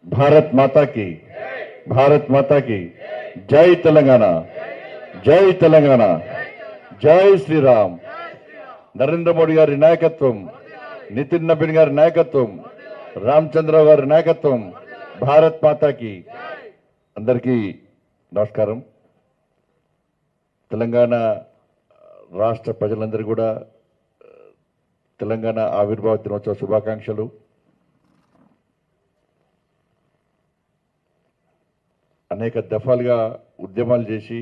भारत माता की भारत माता की जय तेलंगाना जय तेलंगाना जय श्रीराम नरेंद्र मोदी गारी नायकत्వం నితిన్ నబీన్ గారి నాయకత్వం రామచంద్రరావు గారి నాయకత్వం భారత్ మాతాకి అందరికీ నమస్కారం తెలంగాణ రాష్ట్ర ప్రజలందరికీ కూడా తెలంగాణ ఆవిర్భావ దినోత్సవ శుభాకాంక్షలు అనేక దఫాలుగా ఉద్యమాలు చేసి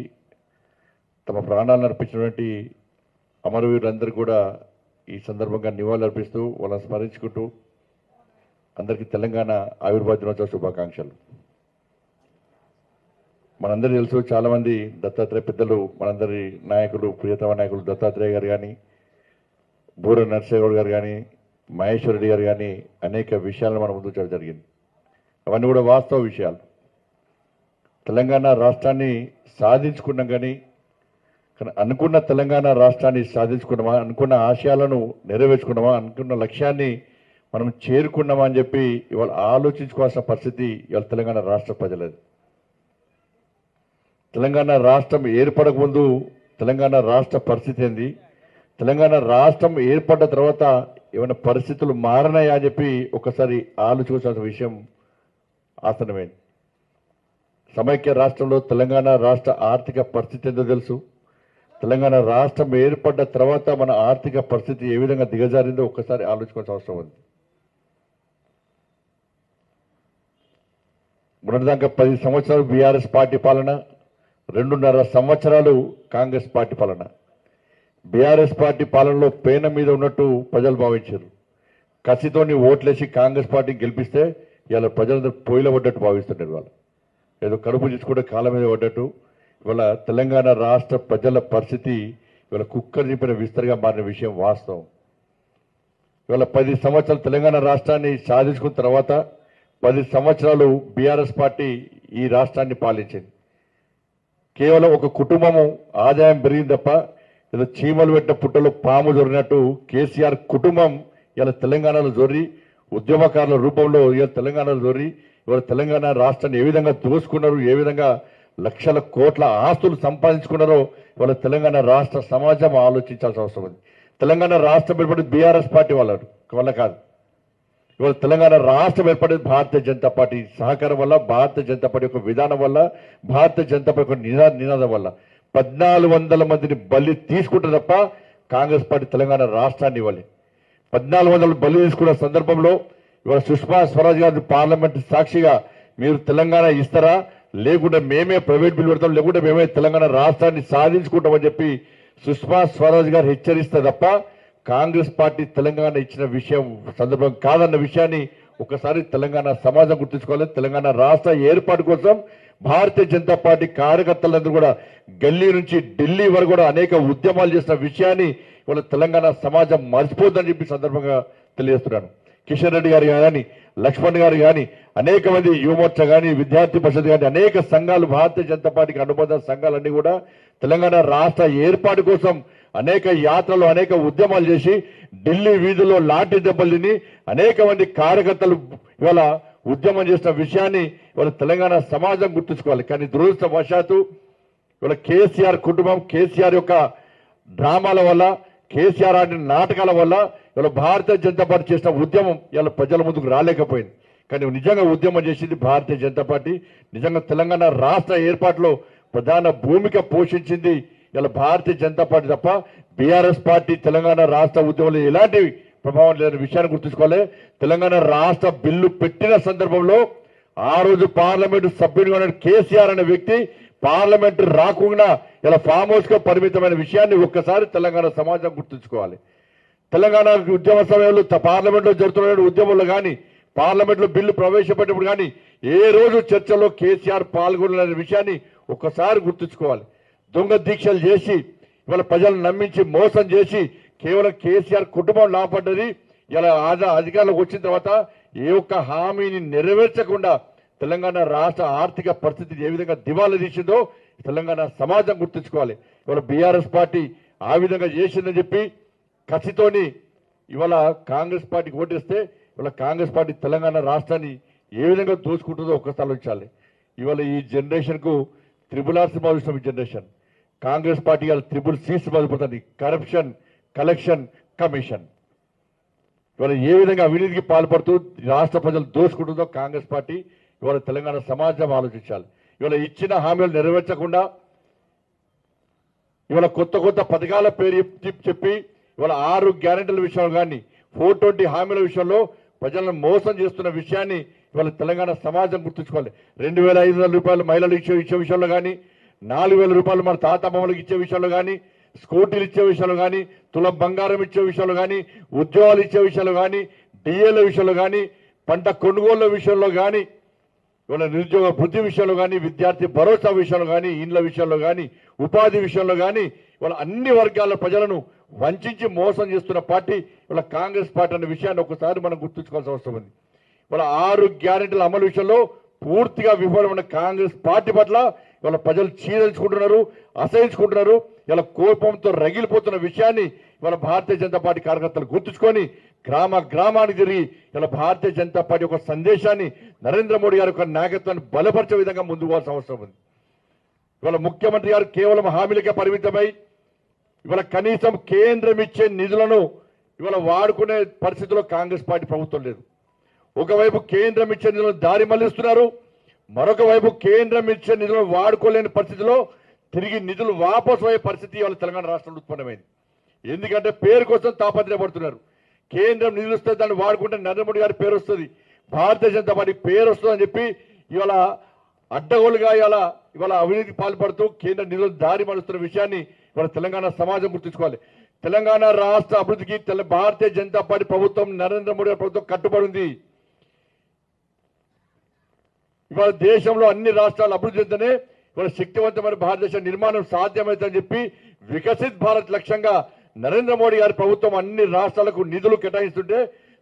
తమ ప్రాణాలను అర్పించినటువంటి అమరవీరులందరూ కూడా ఈ సందర్భంగా నివాళులు అర్పిస్తూ వాళ్ళని స్మరించుకుంటూ అందరికీ తెలంగాణ ఆవిర్భావ దినోత్సవ శుభాకాంక్షలు. మనందరూ తెలుసు, చాలామంది దత్తాత్రేయ పెద్దలు, మనందరి నాయకులు, ప్రియతమ నాయకులు దత్తాత్రేయ గారు కానీ, బూర నరసింహగౌడ్ గారు కానీ, మహేశ్వర్ రెడ్డి గారు కానీ అనేక విషయాలను మన ముందు చేయడం జరిగింది. అవన్నీ కూడా వాస్తవ విషయాలు. తెలంగాణ రాష్ట్రాన్ని సాధించుకున్నాం కానీ అనుకున్న తెలంగాణ రాష్ట్రాన్ని సాధించుకున్నామా, అనుకున్న ఆశయాలను నెరవేర్చుకున్నామా, అనుకున్న లక్ష్యాన్ని మనం చేరుకున్నామా అని చెప్పి ఇవాళ ఆలోచించుకోవాల్సిన పరిస్థితి ఇవాళ తెలంగాణ రాష్ట్ర ప్రజలది. తెలంగాణ రాష్ట్రం ఏర్పడక ముందు తెలంగాణ రాష్ట్ర పరిస్థితి ఏంది, తెలంగాణ రాష్ట్రం ఏర్పడ్డ తర్వాత ఏమైనా పరిస్థితులు మారినాయా అని చెప్పి ఒకసారి ఆలోచించాల్సిన విషయం ఆసనమైంది. సమైక్య రాష్ట్రంలో తెలంగాణ రాష్ట్ర ఆర్థిక పరిస్థితి ఏందో తెలుసు. తెలంగాణ రాష్ట్రం ఏర్పడ్డ తర్వాత మన ఆర్థిక పరిస్థితి ఏ విధంగా దిగజారిందో ఒక్కసారి ఆలోచించాల్సిన అవసరం ఉంది. మొన్నటిదాకా 10 సంవత్సరాలు బీఆర్ఎస్ పార్టీ పాలన, 2.5 సంవత్సరాలు కాంగ్రెస్ పార్టీ పాలన. బీఆర్ఎస్ పార్టీ పాలనలో పేన మీద ఉన్నట్టు ప్రజలు భావించారు. కసితోని ఓట్లేసి కాంగ్రెస్ పార్టీని గెలిపిస్తే ఇవాళ ప్రజలందరూ పొయ్యిలో పడ్డట్టు భావిస్తుంటారు. వాళ్ళు ఏదో కడుపు తీసుకుంటే కాళ్ళ మీద పడ్డట్టు ఇవాళ తెలంగాణ రాష్ట్ర ప్రజల పరిస్థితి ఇవాళ కుక్కర్ చెప్పిన విస్తరగా మారిన విషయం వాస్తవం. ఇవాళ 10 సంవత్సరాలు తెలంగాణ రాష్ట్రాన్ని సాధించుకున్న తర్వాత 10 సంవత్సరాలు బీఆర్ఎస్ పార్టీ ఈ రాష్ట్రాన్ని పాలించింది. కేవలం ఒక కుటుంబము ఆదాయం పెరిగింది తప్ప ఏదో చీమలు పెట్టిన పుట్టలో పాము జొరినట్టు కేసీఆర్ కుటుంబం ఇలా తెలంగాణలో జొర్రి ఉద్యమకారుల రూపంలో ఇలా తెలంగాణలో జొర్రి ఇవాళ తెలంగాణ రాష్ట్రాన్ని ఏ విధంగా దోసుకున్నారు, ఏ విధంగా లక్షల కోట్ల ఆస్తులు సంపాదించుకున్నారో ఇవాళ తెలంగాణ రాష్ట్ర సమాజం ఆలోచించాల్సిన అవసరం ఉంది. తెలంగాణ రాష్ట్రం ఏర్పడింది బీఆర్ఎస్ పార్టీ వల్ల కాదు. ఇవాళ తెలంగాణ రాష్ట్రం ఏర్పడేది భారతీయ జనతా పార్టీ సహకారం వల్ల, భారతీయ జనతా పార్టీ యొక్క విధానం వల్ల, భారతీయ జనతా పార్టీ యొక్క నినాదం వల్ల. 1400 మందిని బలి తీసుకుంటే తప్ప కాంగ్రెస్ పార్టీ తెలంగాణ రాష్ట్రాన్ని ఇవ్వాలి. 1400 బలి తీసుకున్న సందర్భంలో ఇవాళ సుష్మా స్వరాజ్ గారి పార్లమెంట్ సాక్షిగా మీరు తెలంగాణ ఇస్తారా, లేకుంటే మేమే ప్రైవేట్ బిల్ పెడతాం, లేకుంటే మేమే తెలంగాణ రాష్ట్రాన్ని సాధించుకుంటామని చెప్పి సుష్మా స్వరాజ్ గారు హెచ్చరిస్తే తప్ప కాంగ్రెస్ పార్టీ తెలంగాణ ఇచ్చిన విషయం సందర్భం కాదన్న విషయాన్ని ఒకసారి తెలంగాణ సమాజం గుర్తుంచుకోవాలి. తెలంగాణ రాష్ట్ర ఏర్పాటు కోసం భారతీయ జనతా పార్టీ కార్యకర్తలందరూ కూడా గల్లీ నుంచి ఢిల్లీ వరకు కూడా అనేక ఉద్యమాలు చేసిన విషయాన్ని ఇవాళ తెలంగాణ సమాజం మర్చిపోద్దని చెప్పి సందర్భంగా తెలియజేస్తున్నాను. కిషన్ రెడ్డి గారు కానీ, లక్ష్మణ్ గారు కానీ, అనేక మంది యువమోర్చా కానీ, విద్యార్థి పరిషత్ కానీ, అనేక సంఘాలు, భారతీయ జనతా పార్టీకి అనుబంధ సంఘాలన్నీ కూడా తెలంగాణ రాష్ట్ర ఏర్పాటు కోసం అనేక యాత్రలు, అనేక ఉద్యమాలు చేసి ఢిల్లీ వీధుల్లో లాఠీ దెబ్బలు తిని అనేక మంది కార్యకర్తలు ఇవాళ ఉద్యమం చేసిన విషయాన్ని ఇవాళ తెలంగాణ సమాజం గుర్తుంచుకోవాలి. కానీ దురదృష్టవశాత్తు ఇవాళ కేసీఆర్ కుటుంబం, కేసీఆర్ యొక్క డ్రామాల వల్ల, కేసీఆర్ ఆడిన నాటకాల వల్ల ఇవాళ భారతీయ జనతా పార్టీ చేసిన ఉద్యమం ఇవాళ ప్రజల ముందుకు రాలేకపోయింది. కానీ నిజంగా ఉద్యమం చేసింది భారతీయ జనతా పార్టీ. నిజంగా తెలంగాణ రాష్ట్ర ఏర్పాటులో ప్రధాన భూమిక పోషించింది ఇలా భారతీయ జనతా పార్టీ తప్ప బీఆర్ఎస్ పార్టీ తెలంగాణ రాష్ట్ర ఉద్యమంలో ఎలాంటి ప్రభావం లేని విషయాన్ని గుర్తుంచుకోవాలి. తెలంగాణ రాష్ట్ర బిల్లు పెట్టిన సందర్భంలో ఆ రోజు పార్లమెంటు సభ్యుడిగా ఉన్న కేసీఆర్ అనే వ్యక్తి పార్లమెంటు రాకుండా ఇలా ఫామ్ హౌస్ గా పరిమితమైన విషయాన్ని ఒక్కసారి తెలంగాణ సమాజం గుర్తుంచుకోవాలి. తెలంగాణ ఉద్యమ సమయంలో పార్లమెంట్ లో జరుగుతున్న ఉద్యమంలో కానీ, పార్లమెంట్ లో బిల్లు ప్రవేశపెట్టినప్పుడు కానీ ఏ రోజు చర్చలో కేసీఆర్ పాల్గొనలేని విషయాన్ని ఒక్కసారి గుర్తుంచుకోవాలి. దొంగ దీక్షలు చేసి ఇవాళ ప్రజలను నమ్మించి మోసం చేసి కేవలం కేసీఆర్ కుటుంబం లాభపడ్డది. ఇలా అధికారంలోకి వచ్చిన తర్వాత ఏ ఒక్క హామీని నెరవేర్చకుండా తెలంగాణ రాష్ట్ర ఆర్థిక పరిస్థితి ఏ విధంగా దివాలా తీసిందో తెలంగాణ సమాజం గుర్తుంచుకోవాలి. ఇవాళ బీఆర్ఎస్ పార్టీ ఆ విధంగా చేసిందని చెప్పి కసితోని ఇవాళ కాంగ్రెస్ పార్టీకి ఓటేస్తే ఇవాళ కాంగ్రెస్ పార్టీ తెలంగాణ రాష్ట్రాన్ని ఏ విధంగా దోచుకుంటుందో ఒక్కసారి ఆలోచించాలి. ఇవాళ ఈ జనరేషన్కు త్రిబుల్ ఆర్ సినిమా చూసిన జనరేషన్, కాంగ్రెస్ పార్టీ ఇవాళ త్రిబుల్ సి సినిమా చూపుతుంది. Corruption, collection, commission. ఇవాళ ఏ విధంగా అవినీతికి పాల్పడుతూ రాష్ట్ర ప్రజలు దోచుకుంటుందో కాంగ్రెస్ పార్టీ ఇవాళ తెలంగాణ సమాజం ఆలోచించాలి. ఇవాళ ఇచ్చిన హామీలు నెరవేర్చకుండా ఇవాళ కొత్త కొత్త పథకాల పేరు చెప్పి ఇవాళ 6 గ్యారెంటీల విషయంలో కానీ 420 హామీల విషయంలో ప్రజలను మోసం చేస్తున్న విషయాన్ని ఇవాళ తెలంగాణ సమాజం గుర్తుంచుకోవాలి. 2,500 రూపాయలు మహిళలు ఇచ్చే విషయంలో కానీ, 4,000 రూపాయలు మన తాతమ్మలకు ఇచ్చే విషయంలో కానీ, స్కూటీలు ఇచ్చే విషయంలో కానీ, తులం బంగారం ఇచ్చే విషయంలో కానీ, ఉద్యోగాలు ఇచ్చే విషయంలో కానీ, డిఏల విషయంలో కానీ, పంట కొనుగోళ్ల విషయంలో కానీ, ఇవాళ నిరుద్యోగ వృద్ధి విషయంలో కానీ, విద్యార్థి భరోసా విషయంలో కానీ, ఇండ్ల విషయంలో కానీ, ఉపాధి విషయంలో కానీ ఇవాళ అన్ని వర్గాల ప్రజలను వంచి మోసం చేస్తున్న పార్టీ ఇవాళ కాంగ్రెస్ పార్టీ అనే విషయాన్ని ఒకసారి మనం గుర్తుంచుకోవాల్సిన అవసరం ఉంది. ఇవాళ 6 గ్యారెంటీల అమలు విషయంలో పూర్తిగా విఫలమైన కాంగ్రెస్ పార్టీ పట్ల ఇవాళ ప్రజలు చీదల్చుకుంటున్నారు, అసహించుకుంటున్నారు. ఇలా కోపంతో రగిలిపోతున్న విషయాన్ని ఇవాళ భారతీయ జనతా పార్టీ కార్యకర్తలు గుర్తుంచుకొని గ్రామానికి తిరిగి ఇలా భారతీయ జనతా పార్టీ ఒక సందేశాన్ని నరేంద్ర మోడీ గారి యొక్క నాయకత్వాన్ని బలపరిచే విధంగా ముందుకు పోవాల్సిన అవసరం ఉంది. ఇవాళ ముఖ్యమంత్రి గారు కేవలం హామీలకే పరిమితమై ఇవాళ కనీసం కేంద్రం ఇచ్చే నిధులను ఇవాళ వాడుకునే పరిస్థితిలో కాంగ్రెస్ పార్టీ ప్రభుత్వం లేదు. ఒకవైపు కేంద్రం ఇచ్చే నిధులను దారి మళ్లిస్తున్నారు, మరొక వైపు కేంద్రం ఇచ్చే నిధులను వాడుకోలేని పరిస్థితిలో తిరిగి నిధులు వాపసు అయ్యే పరిస్థితి ఇవాళ తెలంగాణ రాష్ట్రంలో ఉత్పన్నమైంది. ఎందుకంటే పేరు కోసం తాపత్రయపడుతున్నారు. కేంద్రం నిధులు వస్తే దాన్ని వాడుకుంటే నరేంద్ర మోడీ గారి పేరు వస్తుంది, భారతీయ జనతా పార్టీ పేరు వస్తుందని చెప్పి ఇవాళ అడ్డగోలుగా ఇవాళ అవినీతికి పాల్పడుతూ కేంద్ర నిధులు దారి మలుస్తున్న విషయాన్ని ఇవాళ తెలంగాణ సమాజం గుర్తుంచుకోవాలి. తెలంగాణ రాష్ట్ర అభివృద్ధికి భారతీయ జనతా పార్టీ ప్రభుత్వం, నరేంద్ర మోడీ ప్రభుత్వం కట్టుబడి ఉంది. ఇవాళ దేశంలో అన్ని రాష్ట్రాలు అభివృద్ధి చెందనే ఇవాళ శక్తివంతమైన భారతదేశ నిర్మాణం సాధ్యమవుతుందని చెప్పి వికసిత్ భారత్ లక్ష్యంగా నరేంద్ర మోడీ గారి ప్రభుత్వం అన్ని రాష్ట్రాలకు నిధులు కేటాయిస్తుంటే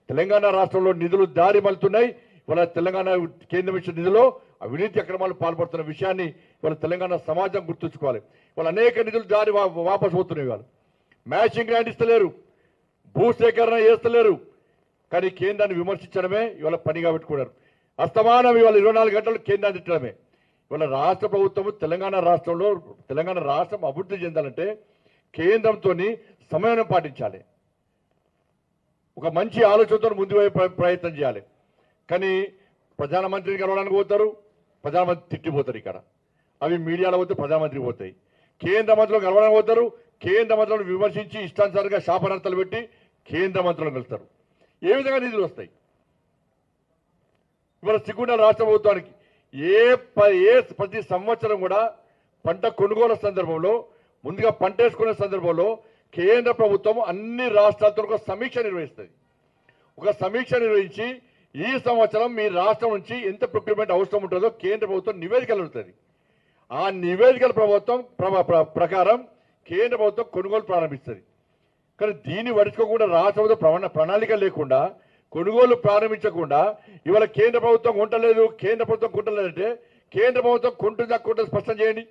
తెలంగాణ రాష్ట్రంలో నిధులు దారి మలుతున్నాయి. ఇవాళ తెలంగాణ కేంద్రం ఇచ్చిన నిధులు అవినీతి అక్రమాలు పాల్పడుతున్న విషయాన్ని ఇవాళ తెలంగాణ సమాజం గుర్తుంచుకోవాలి. ఇవాళ అనేక నిధులు దారి వాపసు పోతున్నాయి. ఇవాళ మ్యాచింగ్ గ్రాంట్ ఇస్తలేరు, భూసేకరణ చేస్తలేరు, కానీ కేంద్రాన్ని విమర్శించడమే ఇవాళ పనిగా పెట్టుకున్నారు. అస్తమానం ఇవాళ 24 గంటలు కేంద్రాన్ని తిట్టడమే. ఇవాళ రాష్ట్ర ప్రభుత్వం తెలంగాణ రాష్ట్రం అభివృద్ధి చెందాలంటే కేంద్రంతో సమన్వయం పాటించాలి, ఒక మంచి ఆలోచనతో ముందు ప్రయత్నం చేయాలి. కానీ ప్రధానమంత్రిని కలవడానికి పోతారు, ప్రధానమంత్రి తిట్టిపోతారు. ఇక్కడ అవి మీడియాలో పోతే ప్రధానమంత్రికి పోతాయి. కేంద్ర మంత్రులు కలవడానికి పోతారు, కేంద్ర మంత్రులను విమర్శించి ఇష్టానుసారంగా శాపనార్థాలు పెట్టి కేంద్ర మంత్రులను కలుస్తారు. ఏ విధంగా నిధులు వస్తాయి? ఇవాళ సిగ్గుండ రాష్ట్ర ప్రభుత్వానికి ప్రతి సంవత్సరం కూడా పంట కొనుగోలు సందర్భంలో, ముందుగా పంట వేసుకునే సందర్భంలో కేంద్ర ప్రభుత్వం అన్ని రాష్ట్రాలతో ఒక సమీక్ష నిర్వహిస్తుంది. ఒక సమీక్ష నిర్వహించి ఈ సంవత్సరం మీ రాష్ట్రం నుంచి ఎంత ప్రొక్యూర్మెంట్ అవసరం ఉంటుందో కేంద్ర ప్రభుత్వం నివేదికలు ఉంటుంది. ఆ నివేదికల ప్రకారం కేంద్ర ప్రభుత్వం కొనుగోలు ప్రారంభిస్తుంది. కానీ దీన్ని పడుచుకోకుండా రాష్ట్ర ప్రభుత్వం ప్రణాళిక లేకుండా, కొనుగోలు ప్రారంభించకుండా ఇవాళ కేంద్ర ప్రభుత్వం కొంటలేదు, కేంద్ర ప్రభుత్వం కొంటలేదంటే కేంద్ర ప్రభుత్వం కొంటుందా స్పష్టం చేయండి.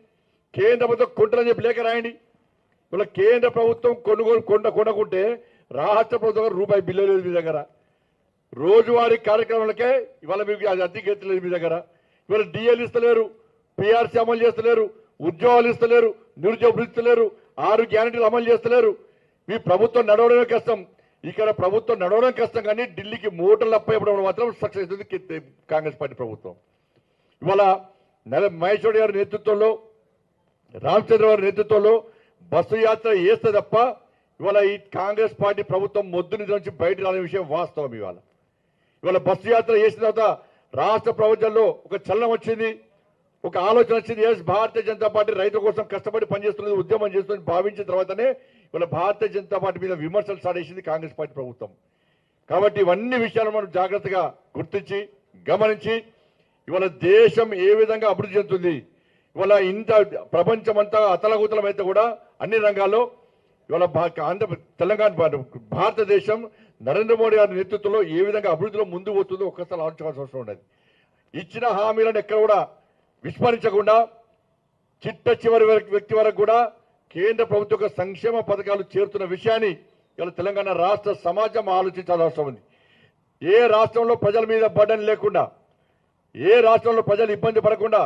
కేంద్ర ప్రభుత్వం కొంటుందని చెప్పి లేఖ రాయండి. ఇవాళ కేంద్ర ప్రభుత్వం కొనుక్కుంటే రాష్ట్ర ప్రభుత్వం రూపాయి బిల్లు లేదు మీ దగ్గర. రోజువారీ కార్యక్రమాలకే ఇవాళ మీకు అద్దెకెత్తలేదు మీ దగ్గర. ఇవాళ డిఎల్ ఇస్తలేరు, పిఆర్సీ అమలు చేస్తలేరు, ఉద్యోగాలు ఇస్తలేరు, నిరుద్యోగ ఇస్తలేరు, 6 గ్యారెంటీలు అమలు చేస్తలేరు. మీ ప్రభుత్వం నడవడమే కష్టం. ఇక్కడ ప్రభుత్వం నడవడం కష్టం, కానీ ఢిల్లీకి మూటలు అప్పయ్యడం మాత్రం సక్సెస్ అవుతుంది కాంగ్రెస్ పార్టీ ప్రభుత్వం. ఇవాళ మహేశ్వరి గారి నేతృత్వంలో, రామచంద్ర గారి నేతృత్వంలో బస్సు యాత్ర చేస్తే తప్ప ఇవాళ ఈ కాంగ్రెస్ పార్టీ ప్రభుత్వం మొద్దు నిధుల నుంచి బయట రాని విషయం వాస్తవం. ఇవాళ బస్సు యాత్ర చేసిన తర్వాత రాష్ట్ర ప్రభుత్వంలో ఒక చలనం వచ్చింది, ఒక ఆలోచన వచ్చింది. భారతీయ జనతా పార్టీ రైతుల కోసం కష్టపడి పనిచేస్తున్నది, ఉద్యమం చేస్తుంది భావించిన తర్వాతనే ఇవాళ భారతీయ జనతా పార్టీ మీద విమర్శలు సాడేసింది కాంగ్రెస్ పార్టీ ప్రభుత్వం. కాబట్టి ఇవన్నీ విషయాలు మనం జాగ్రత్తగా గుర్తించి గమనించి ఇవాళ దేశం ఏ విధంగా అభివృద్ధి చెందుతుంది, ఇవాళ ఇంత ప్రపంచమంతా అతలగుతలమైతే కూడా అన్ని రంగాల్లో ఇవాళ తెలంగాణ భారతదేశం నరేంద్ర మోడీ గారి నేతృత్వంలో ఏ విధంగా అభివృద్ధిలో ముందు పోతుందో ఒక్కసారి ఆలోచించాల్సిన అవసరం ఉండదు. ఇచ్చిన హామీలను ఎక్కడ కూడా విస్మరించకుండా చిట్ట చివరి వ్యక్తి వరకు కూడా కేంద్ర ప్రభుత్వ సంక్షేమ పథకాలు చేరుతున్న విషయాన్ని ఇవాళ తెలంగాణ రాష్ట్ర సమాజం ఆలోచించాల్సిన అవసరం ఉంది. ఏ రాష్ట్రంలో ప్రజల మీద బర్డెన్ లేకుండా, ఏ రాష్ట్రంలో ప్రజలు ఇబ్బంది పడకుండా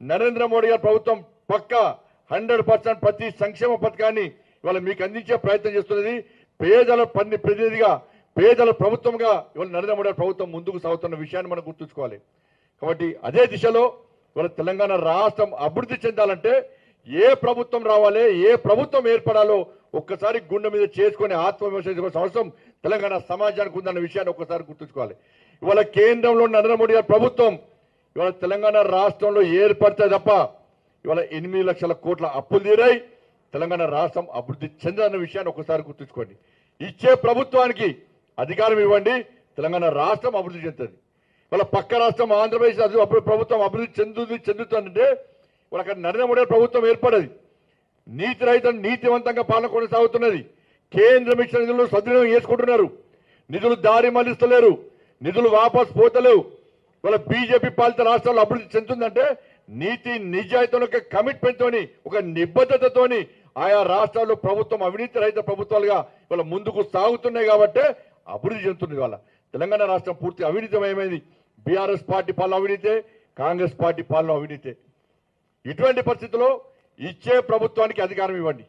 నరేంద్ర మోడీ గారి ప్రభుత్వం పక్కా 100% ప్రతి సంక్షేమ పథకాన్ని ఇవాళ మీకు అందించే ప్రయత్నం చేస్తున్నది. పేదల ప్రతినిధిగా పేదల ప్రభుత్వంగా ఇవాళ నరేంద్ర మోడీ గారి ప్రభుత్వం ముందుకు సాగుతున్న విషయాన్ని మనం గుర్తుంచుకోవాలి. కాబట్టి అదే దిశలో ఇవాళ తెలంగాణ రాష్ట్రం అభివృద్ధి చెందాలంటే ఏ ప్రభుత్వం రావాలి, ఏ ప్రభుత్వం ఏర్పడాలో ఒక్కసారి గుండె మీద చేసుకుని ఆత్మవిమర్శ చేసుకోవాల్సిన అవసరం తెలంగాణ సమాజానికి ఉందన్న విషయాన్ని ఒక్కసారి గుర్తుంచుకోవాలి. ఇవాళ కేంద్రంలో నరేంద్ర మోడీ గారి ప్రభుత్వం ఇవాళ తెలంగాణ రాష్ట్రంలో ఏర్పడితే తప్ప ఇవాళ 8 లక్షల కోట్ల అప్పులు తీరాయి. తెలంగాణ రాష్ట్రం అభివృద్ధి చెందదన్న విషయాన్ని ఒకసారి గుర్తుంచుకోండి. ఇచ్చే ప్రభుత్వానికి అధికారం ఇవ్వండి, తెలంగాణ రాష్ట్రం అభివృద్ధి చెందుతుంది. ఇవాళ పక్క రాష్ట్రం ఆంధ్రప్రదేశ్ ప్రభుత్వం అభివృద్ధి చెందుతుందంటే ఇవాళ అక్కడ నరేంద్ర మోడీ ప్రభుత్వం ఏర్పడది. నీతి రహిత నీతివంతంగా పాలన కొనసాగుతున్నది. కేంద్రం ఇచ్చిన నిధులు సద్వినియోగం చేసుకుంటున్నారు. నిధులు దారి మళ్లిస్తలేరు, నిధులు వాపసు పోతలేవు. ఇవాళ బీజేపీ పాలిత రాష్ట్రాల్లో అభివృద్ధి చెందుతుందంటే నీతి నిజాయితీతో కమిట్మెంట్ తోని ఒక నిబద్ధతతోని ఆయా రాష్ట్రాల్లో ప్రభుత్వం అవినీతి రహిత ప్రభుత్వాలుగా ఇవాళ ముందుకు సాగుతున్నాయి కాబట్టి అభివృద్ధి చెందుతుంది. ఇవాళ తెలంగాణ రాష్ట్రం పూర్తి అవినీతిమయమైంది. బీఆర్ఎస్ పార్టీ పాలన అవినీతే, కాంగ్రెస్ పార్టీ పాలన అవినీతే. ఇటువంటి పరిస్థితుల్లో ఇచ్చే ప్రభుత్వానికి అధికారం ఇవ్వండి,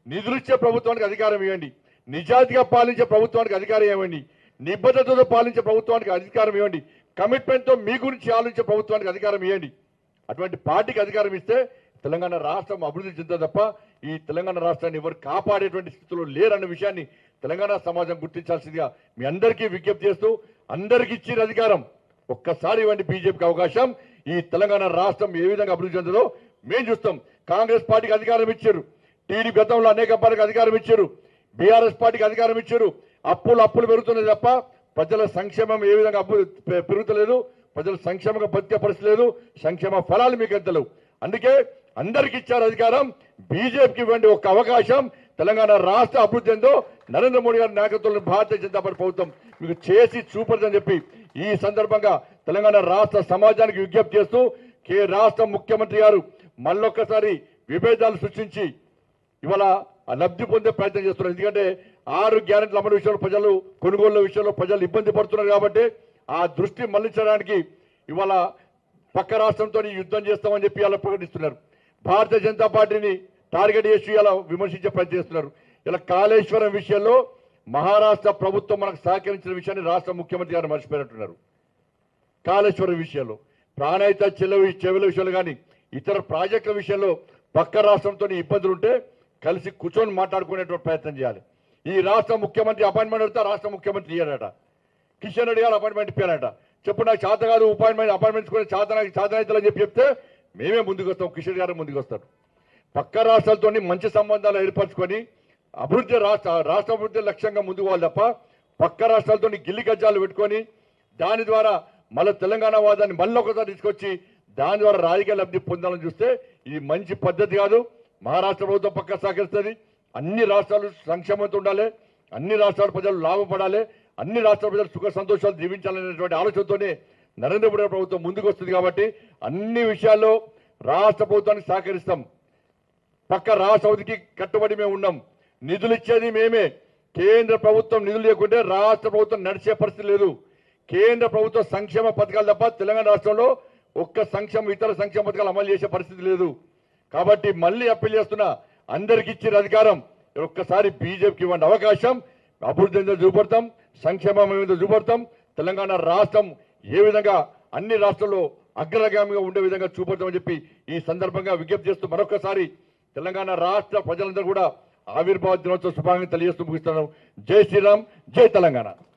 నిధులు ఇచ్చే ప్రభుత్వానికి అధికారం ఇవ్వండి, నిజాయితీగా పాలించే ప్రభుత్వానికి అధికారం ఇవ్వండి, నిబద్ధతతో పాలించే ప్రభుత్వానికి అధికారం ఇవ్వండి, కమిట్మెంట్తో మీ గురించి ఆలోచించే ప్రభుత్వానికి అధికారం ఇవ్వండి. అటువంటి పార్టీకి అధికారం ఇస్తే తెలంగాణ రాష్ట్రం అభివృద్ధి చెందుతుంది తప్ప ఈ తెలంగాణ రాష్ట్రాన్ని ఎవరు కాపాడేటువంటి స్థితిలో లేరన్న విషయాన్ని తెలంగాణ సమాజం గుర్తించాల్సిందిగా మీ అందరికీ విజ్ఞప్తి చేస్తూ, అందరికీ ఇచ్చిన అధికారం ఒక్కసారి ఇవ్వండి బీజేపీకి అవకాశం. ఈ తెలంగాణ రాష్ట్రం ఏ విధంగా అభివృద్ధి చెందుతుందో మేము చూస్తాం. కాంగ్రెస్ పార్టీకి అధికారం ఇచ్చారు, టీడీపీ గతంలో అనేక పార్టీకి అధికారం ఇచ్చారు, బీఆర్ఎస్ పార్టీకి అధికారం ఇచ్చారు. అప్పులు పెరుగుతున్నాయి తప్ప ప్రజల సంక్షేమం ఏ విధంగా పెరుగుతలేదు, ప్రజల సంక్షేమంగా బతికే పరిస్థితి లేదు, సంక్షేమ ఫలాలు మీకు ఎంతలేవు. అందుకే అందరికి ఇచ్చారు అధికారం, బీజేపీకి ఇవ్వండి ఒక్క అవకాశం. తెలంగాణ రాష్ట్ర అభివృద్ధి ఏందో నరేంద్ర మోడీ గారి నాయకత్వంలో భారతీయ జనతా పార్టీ ప్రభుత్వం మీకు చేసి చూపదని చెప్పి ఈ సందర్భంగా తెలంగాణ రాష్ట్ర సమాజానికి విజ్ఞప్తి చేస్తూ రాష్ట్ర ముఖ్యమంత్రి గారు మళ్ళొక్కసారి విభేదాలు సృష్టించి ఇవాళ లబ్ధి పొందే ప్రయత్నం చేస్తున్నారు. ఎందుకంటే 6 గ్యారెంటీల అమలు విషయంలో ప్రజలు, కొనుగోళ్ల విషయంలో ప్రజలు ఇబ్బంది పడుతున్నారు కాబట్టి ఆ దృష్టి మళ్లించడానికి ఇవాళ పక్క రాష్ట్రంతో యుద్ధం చేస్తామని చెప్పి ఇలా ప్రకటిస్తున్నారు. భారతీయ జనతా పార్టీని టార్గెట్ చేసి ఇలా విమర్శించే ప్రయత్నం చేస్తున్నారు. ఇలా కాళేశ్వరం విషయంలో మహారాష్ట్ర ప్రభుత్వం మనకు సహకరించిన విషయాన్ని రాష్ట్ర ముఖ్యమంత్రి గారు మర్చిపోయినట్టున్నారు. కాళేశ్వరం విషయంలో, ప్రాణహిత చెవుల విషయంలో కానీ ఇతర ప్రాజెక్టుల విషయంలో పక్క రాష్ట్రంతో ఇబ్బందులు ఉంటే కలిసి కూర్చొని మాట్లాడుకునేటువంటి ప్రయత్నం చేయాలి. ఈ రాష్ట్ర ముఖ్యమంత్రి అపాయింట్మెంట్ అడిగితే రాష్ట్ర ముఖ్యమంత్రి ఇయ్యారట, కిషన్ రెడ్డి గారు అపాయింట్మెంట్ ఇప్పారట. చెప్పు నాకు చేత కాదు అపాయింట్మెంట్స్ కూడా చేతనైతలని చెప్తే మేమే ముందుకు వస్తాం, కిషన్ గారు ముందుకు వస్తారు. పక్క రాష్ట్రాలతో మంచి సంబంధాలు ఏర్పరచుకొని అభివృద్ధి రాష్ట్ర అభివృద్ధి లక్ష్యంగా ముందుకు పోవాలి తప్ప పక్క రాష్ట్రాలతో గిల్లి గజ్జాలు పెట్టుకొని దాని ద్వారా మళ్ళీ తెలంగాణ వాదాన్ని మళ్ళీ ఒకసారి తీసుకొచ్చి దాని ద్వారా రాజకీయ లబ్ధి పొందాలని చూస్తే ఇది మంచి పద్ధతి కాదు. మహారాష్ట్ర ప్రభుత్వం పక్క సహకరిస్తుంది. అన్ని రాష్ట్రాలు సంక్షేమంతో ఉండాలి, అన్ని రాష్ట్రాల ప్రజలు లాభపడాలి, అన్ని రాష్ట్రాల ప్రజలు సుఖ సంతోషాలు జీవించాలనేటువంటి ఆలోచనతోనే నరేంద్ర మోడీ ప్రభుత్వం ముందుకు వస్తుంది. కాబట్టి అన్ని విషయాల్లో రాష్ట్ర ప్రభుత్వానికి సహకరిస్తాం. పక్క రాష్ట్ర అభివృద్ధికి కట్టుబడి మేము ఉన్నాం. నిధులు ఇచ్చేది మేమే. కేంద్ర ప్రభుత్వం నిధులు లేకుంటే రాష్ట్ర ప్రభుత్వం నడిచే పరిస్థితి లేదు. కేంద్ర ప్రభుత్వ సంక్షేమ పథకాలు తప్ప తెలంగాణ రాష్ట్రంలో ఇతర సంక్షేమ పథకాలు అమలు చేసే పరిస్థితి లేదు. కాబట్టి మళ్ళీ అప్పీల్ చేస్తున్నా, అందరికి ఇచ్చిన అధికారం ఒక్కసారి బీజేపీకి ఇవ్వండి అవకాశం. అభివృద్ధి మీద చూపడతాం, సంక్షేమం మీద చూపడతాం. తెలంగాణ రాష్ట్రం ఏ విధంగా అన్ని రాష్ట్రాల్లో అగ్రగామిగా ఉండే విధంగా చూపడతామని చెప్పి ఈ సందర్భంగా విజ్ఞప్తి చేస్తూ మరొకసారి తెలంగాణ రాష్ట్ర ప్రజలందరూ కూడా ఆవిర్భావ దినోత్సవ శుభాకాంక్షలు తెలియజేస్తూ ముగిస్తున్నాను. జై శ్రీరామ్, జై తెలంగాణ.